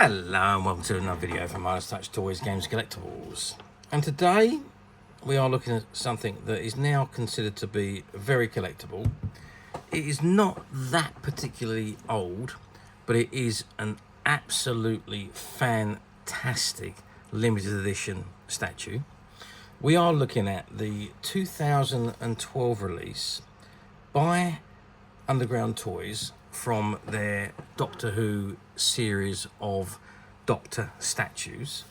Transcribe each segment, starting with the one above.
Hello and welcome to another video from Midas Touch Toys, Games, Collectibles. And today we are looking at something that is now considered to be very collectible. It is not that particularly old, but it is an absolutely fantastic limited edition statue. We are looking at the 2012 release by Underground Toys from their Doctor Who series of Doctor statues.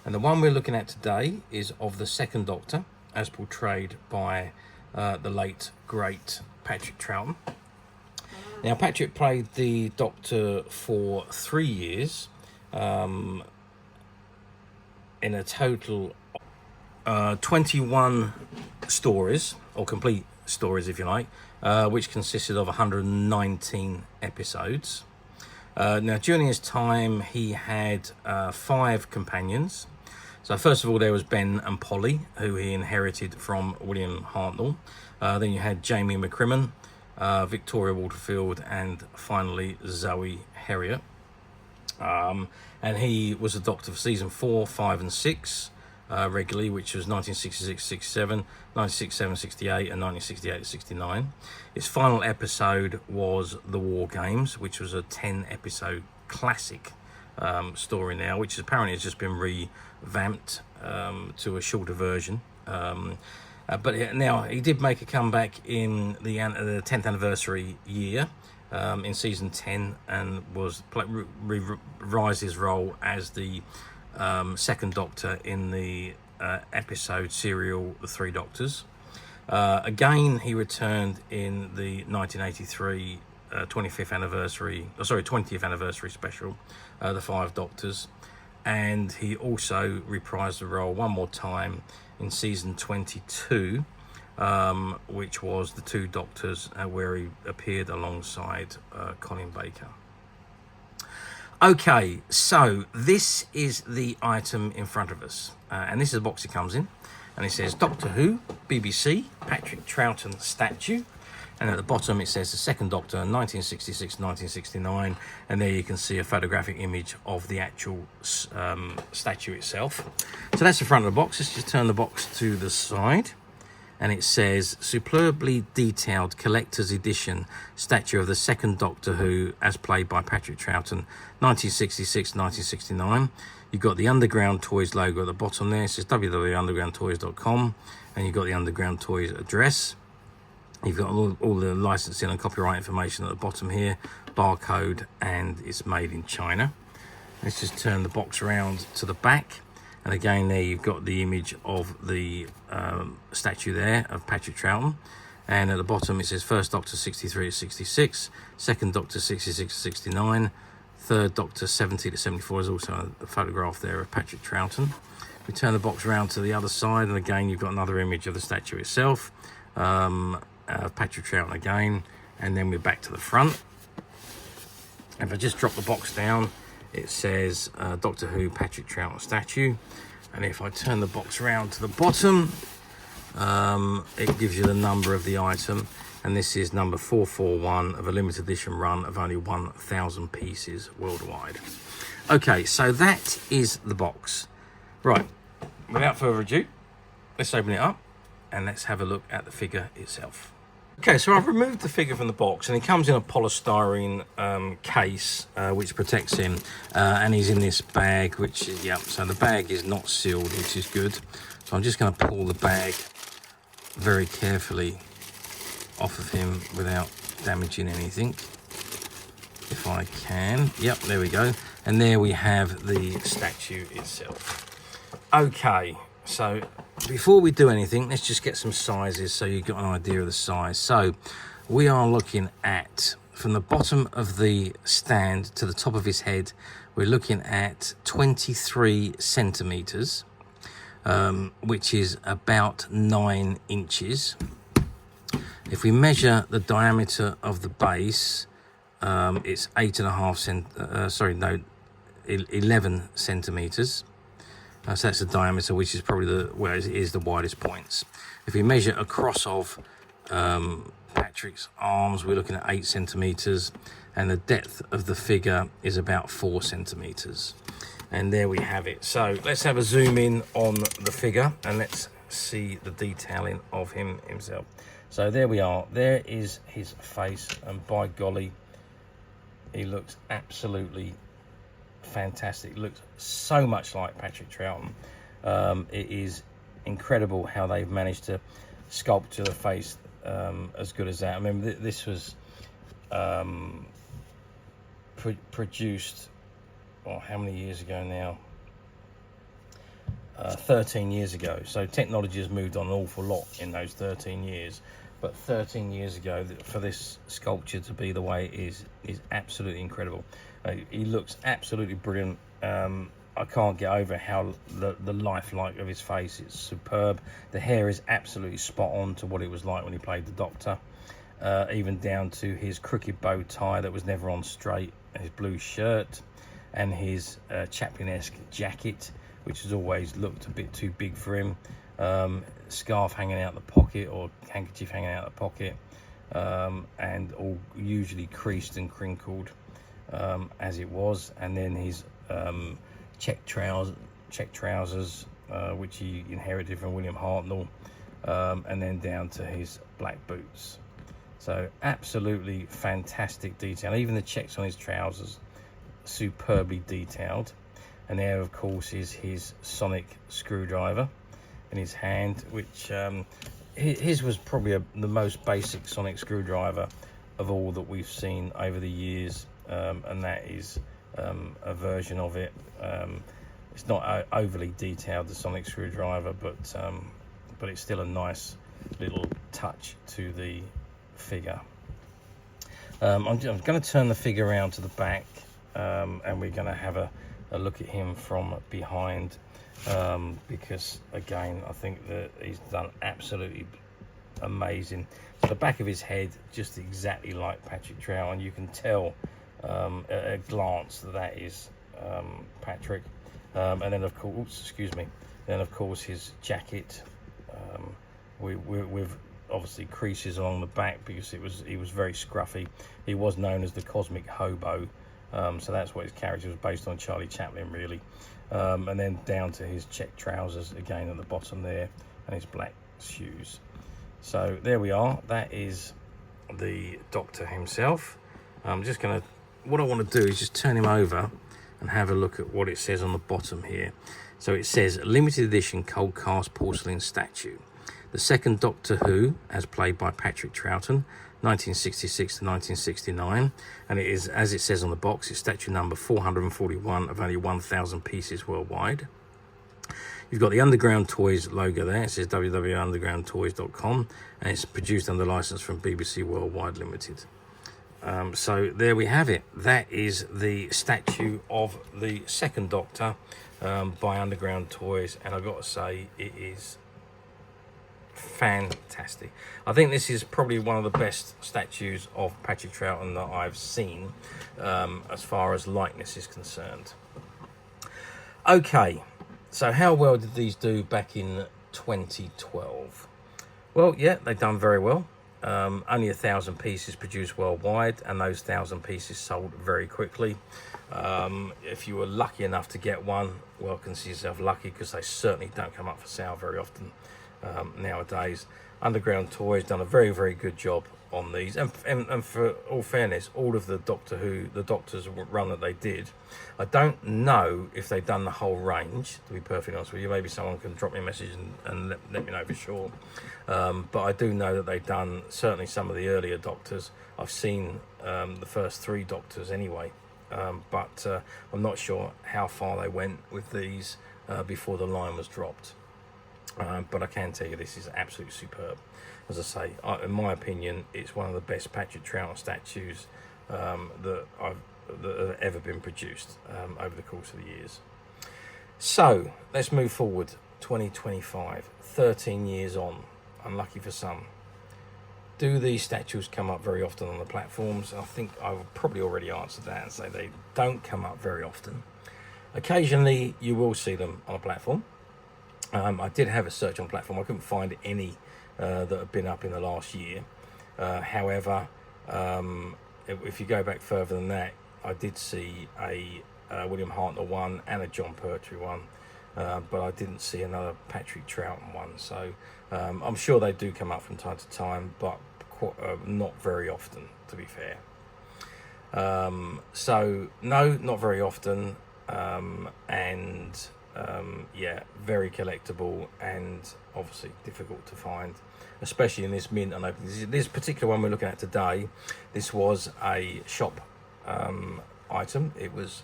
And the one we're looking at today is of the second Doctor, as portrayed by the late, great Patrick Troughton. Now, Patrick played the Doctor for 3 years, in a total 21 stories, or complete stories if you like, which consisted of 119 episodes. Now, during his time, he had 5 companions. So first of all, there was Ben and Polly, who he inherited from William Hartnell. Then you had Jamie McCrimmon, Victoria Waterfield, and finally Zoe Herriot. And he was a Doctor for season 4, 5 and 6 regularly, which was 1966-67, 1967-68 and 1968-69. His final episode was The War Games, which was a 10-episode classic story now, which apparently has just been revamped to a shorter version. But now he did make a comeback in the 10th anniversary year, in season 10, and was reprised his role as the second Doctor in the episode serial The Three Doctors. Again, he returned in the 1983 20th anniversary special, The Five Doctors, and he also reprised the role one more time in season 22, which was The Two Doctors, where he appeared alongside Colin Baker. Okay, so this is the item in front of us, and this is the box it comes in, and it says Doctor Who, BBC, Patrick Troughton statue, and at the bottom it says the second Doctor, 1966-1969, and there you can see a photographic image of the actual statue itself. So that's the front of the box. Let's just turn the box to the side. And it says, superbly detailed collector's edition statue of the second Doctor Who, as played by Patrick Troughton, 1966-1969. You've got the Underground Toys logo at the bottom there. It says www.undergroundtoys.com. And you've got the Underground Toys address. You've got all the licensing and copyright information at the bottom here, barcode, and it's made in China. Let's just turn the box around to the back. And again, there you've got the image of the statue there of Patrick Troughton. And at the bottom it says first Doctor 63-66, second Doctor 66-69, third Doctor 70-74. There's also a photograph there of Patrick Troughton. We turn the box around to the other side, and again you've got another image of the statue itself, of Patrick Troughton again. And then we're back to the front. If I just drop the box down, it says Doctor Who Patrick Troughton statue. And if I turn the box around to the bottom, it gives you the number of the item. And this is number 441 of a limited edition run of only 1,000 pieces worldwide. Okay, so that is the box. Right, without further ado, let's open it up and let's have a look at the figure itself. Okay, so I've removed the figure from the box, and he comes in a polystyrene case, which protects him, and he's in this bag, which is, yeah, so the bag is not sealed, which is good. So I'm just going to pull the bag very carefully off of him without damaging anything, if I can. Yep, there we go. And there we have the statue itself. Okay, so before we do anything, let's just get some sizes so you've got an idea of the size. So we are looking at, from the bottom of the stand to the top of his head, we're looking at 23 centimeters, which is about 9 inches. If we measure the diameter of the base, it's 11 centimeters. So that's the diameter, which is probably where it is the widest points. If we measure across of Patrick's arms, we're looking at 8 centimeters, and the depth of the figure is about 4 centimeters. And there we have it. So let's have a zoom in on the figure and let's see the detailing of him himself. So there we are. There is his face, and by golly, he looks absolutely fantastic. Looks so much like Patrick Troughton. It is incredible how they've managed to sculpture the face as good as that. I mean, this was produced, well, how many years ago now? 13 years ago. So technology has moved on an awful lot in those 13 years. But 13 years ago, for this sculpture to be the way it is absolutely incredible. He looks absolutely brilliant. I can't get over how the lifelike of his face is superb. The hair is absolutely spot on to what it was like when he played the Doctor. Even down to his crooked bow tie that was never on straight, his blue shirt, and his Chaplin-esque jacket, which has always looked a bit too big for him. Scarf hanging out the pocket, or handkerchief hanging out the pocket, and all usually creased and crinkled as it was. And then his check trousers, which he inherited from William Hartnell, and then down to his black boots. So absolutely fantastic detail. Even the checks on his trousers, superbly detailed. And there, of course, is his sonic screwdriver in his hand, which his was probably the most basic sonic screwdriver of all that we've seen over the years, and that is a version of it. It's not overly detailed, the sonic screwdriver, but it's still a nice little touch to the figure. I'm going to turn the figure around to the back, and we're going to have a look at him from behind, because again, I think that he's done absolutely amazing. So the back of his head, just exactly like Patrick Troughton. You can tell at a glance that is Patrick. And then of course, his jacket with obviously creases along the back, because he was very scruffy. He was known as the Cosmic Hobo. So that's what his character was based on, Charlie Chaplin, really. And then down to his check trousers again at the bottom there, and his black shoes. So there we are. That is the Doctor himself. What I want to do is just turn him over and have a look at what it says on the bottom here. So it says limited edition cold cast porcelain statue. The second Doctor Who, as played by Patrick Troughton, 1966 to 1969, and it is, as it says on the box, it's statue number 441 of only 1,000 pieces worldwide. You've got the Underground Toys logo there. It says www.undergroundtoys.com, and it's produced under license from BBC Worldwide Limited. So there we have it. That is the statue of the second Doctor by Underground Toys, and I've got to say, it is fantastic. I think this is probably one of the best statues of Patrick Troughton that I've seen, as far as likeness is concerned. Okay, so how well did these do back in 2012? Well, yeah, they've done very well. Only 1,000 pieces produced worldwide, and those 1,000 pieces sold very quickly. If you were lucky enough to get one, well, consider yourself lucky, because they certainly don't come up for sale very often nowadays. Underground Toys done a very, very good job on these, and for all fairness, all of the Doctor's run that they did, I don't know if they've done the whole range, to be perfectly honest with you. Maybe someone can drop me a message and let me know for sure, but I do know that they've done certainly some of the earlier Doctors. I've seen the first 3 Doctors anyway, but I'm not sure how far they went with these before the line was dropped. But I can tell you this is absolutely superb. As I say, in my opinion, it's one of the best Patrick Troughton statues that have ever been produced over the course of the years. So let's move forward. 2025, 13 years on. Unlucky for some. Do these statues come up very often on the platforms? I think I've probably already answered that and say they don't come up very often. Occasionally you will see them on a platform. I did have a search on platform. I couldn't find any that have been up in the last year. However, if you go back further than that, I did see a William Hartnell one and a John Pertwee one, but I didn't see another Patrick Troughton one. So I'm sure they do come up from time to time, but not very often, to be fair. So no, not very often, and yeah, very collectible and obviously difficult to find, especially in this mint and open. This particular one we're looking at today, this was a shop item. It was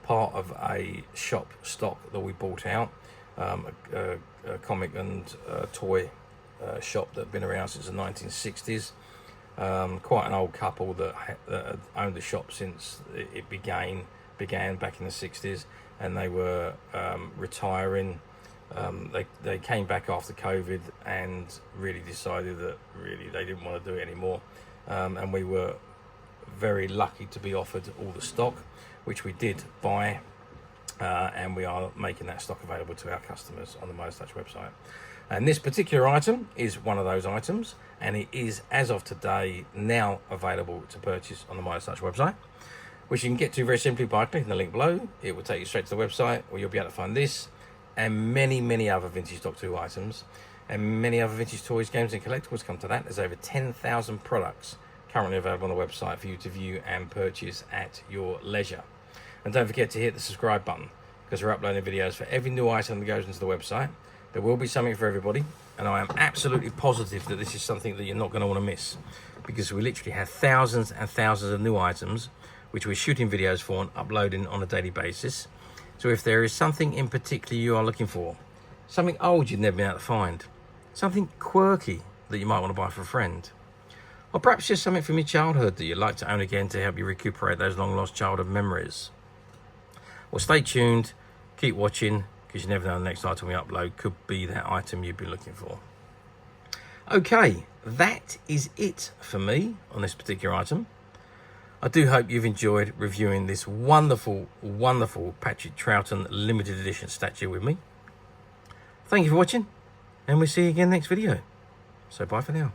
part of a shop stock that we bought out, a comic and toy shop that had been around since the 1960s. Quite an old couple that had owned the shop since it began back in the 60s, and they were retiring. They came back after COVID and really decided that really they didn't want to do it anymore, and we were very lucky to be offered all the stock, which we did buy, and we are making that stock available to our customers on the Midas Touch website. And this particular item is one of those items, and it is, as of today, now available to purchase on the Midas Touch website, which you can get to very simply by clicking the link below. It will take you straight to the website, where you'll be able to find this and many other vintage Doctor Who items, and many other vintage toys, games and collectibles. Come to that. There's over 10,000 products currently available on the website for you to view and purchase at your leisure. And don't forget to hit the subscribe button, because we're uploading videos for every new item that goes into the website. There will be something for everybody, and I am absolutely positive that this is something that you're not going to want to miss, because we literally have thousands and thousands of new items which we're shooting videos for and uploading on a daily basis. So if there is something in particular you are looking for, something old you've never been able to find, something quirky that you might want to buy for a friend, or perhaps just something from your childhood that you'd like to own again to help you recuperate those long lost childhood memories, well, stay tuned, keep watching, because you never know the next item we upload could be that item you've been looking for. Okay, that is it for me on this particular item. I do hope you've enjoyed reviewing this wonderful Patrick Troughton limited edition statue with me. Thank you for watching, and we'll see you again next video. So bye for now.